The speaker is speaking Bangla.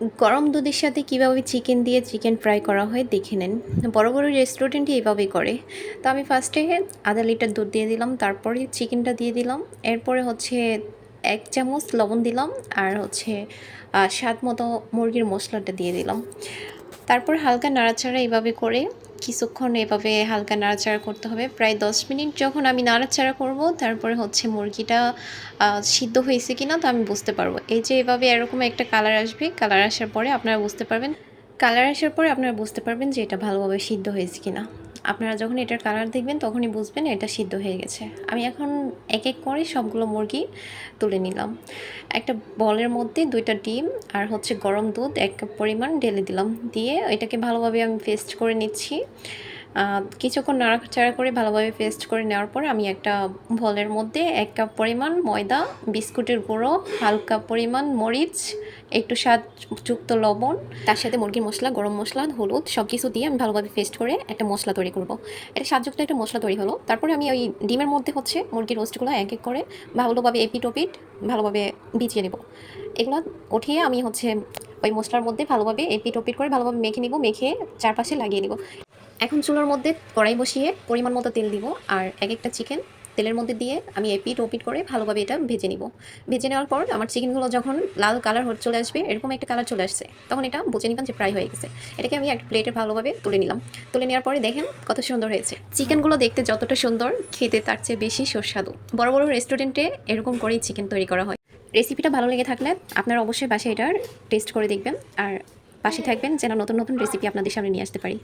গরম দুধের সাথে কীভাবে চিকেন দিয়ে চিকেন ফ্রাই করা হয় দেখে নেন। বড় বড় রেস্টুরেন্টে এভাবেই করে। তো আমি ফার্স্টে আধা লিটার দুধ দিয়ে দিলাম, তারপরে চিকেনটা দিয়ে দিলাম, এরপরে হচ্ছে 1 চামচ লবণ দিলাম, আর হচ্ছে স্বাদ মতো মুরগির মশলাটা দিয়ে দিলাম। তারপর হালকা নাড়াচাড়া এভাবে করে কিছুক্ষণ এভাবে হালকা নাড়াচাড়া করতে হবে। প্রায় 10 মিনিট যখন আমি নাড়াচাড়া করব, তারপরে হচ্ছে মুরগিটা সিদ্ধ হয়েছে কিনা তা আমি বুঝতে পারবো। এই যে এভাবে এরকম একটা কালার আসবে, কালার আসার পরে আপনারা বুঝতে পারবেন, কালার আসার পরে আপনারা বুঝতে পারবেন যে এটা ভালোভাবে সিদ্ধ হয়েছে কিনা। আপনারা যখন এটার কালার দেখবেন তখনই বুঝবেন এটা সিদ্ধ হয়ে গেছে। আমি এখন এক এক করে সবগুলো মুরগি তুলে নিলাম। একটা বলের মধ্যে 2টা ডিম আর হচ্ছে গরম দুধ 1 কাপ পরিমাণ ঢেলে দিলাম। দিয়ে এটাকে ভালোভাবে আমি পেস্ট করে নিচ্ছি। কিছুক্ষণ নাড়াচাড়া করে ভালোভাবে পেস্ট করে নেওয়ার পর আমি একটা বলের মধ্যে 1 কাপ পরিমাণ ময়দা, বিস্কুটের গুঁড়ো, হালকা পরিমাণ মরিচ, একটু স্বাদযুক্ত লবণ, তার সাথে মুরগির মশলা, গরম মশলা, হলুদ সব কিছু দিয়ে আমি ভালোভাবে পেস্ট করে একটা মশলা তৈরি করব। এটা স্বাদযুক্ত একটা মশলা তৈরি হলো। তারপরে আমি ওই ডিমের মধ্যে হচ্ছে মুরগির রোস্টগুলো এক এক করে ভালোভাবে এপিট ওপিট ভালোভাবে ভিজিয়ে নেব। এগুলো উঠিয়ে আমি হচ্ছে ওই মশলার মধ্যে ভালোভাবে এপিট ওপিট করে ভালোভাবে মেখে নিব, মেখে চারপাশে লাগিয়ে নিব। এখন চুলার মধ্যে কড়াই বসিয়ে পরিমাণ মতো তেল দিব, আর এক একটা চিকেন তেলের মধ্যে দিয়ে আমি এপিট ওপিট করে ভালোভাবে এটা ভেজে নিব। ভেজে নেওয়ার পর আমার চিকেনগুলো যখন লাল কালার চলে আসবে, এরকম একটা কালার চলে আসছে, তখন এটা বুঝে নিবেন যে ফ্রাই হয়ে গেছে। এটাকে আমি একটা প্লেটে ভালোভাবে তুলে নিলাম। তুলে নেওয়ার পরে দেখেন কত সুন্দর হয়েছে। চিকেনগুলো দেখতে যতটা সুন্দর, খেতে তার চেয়ে বেশি সুস্বাদু। বড় বড় রেস্টুরেন্টে এরকম করেই চিকেন তৈরি করা হয়। রেসিপিটা ভালো লেগে থাকলে আপনারা অবশ্যই বাসায় এটার টেস্ট করে দেখবেন, আর পাশে থাকবেন যেন নতুন নতুন রেসিপি আপনাদের সামনে নিয়ে আসতে পারি।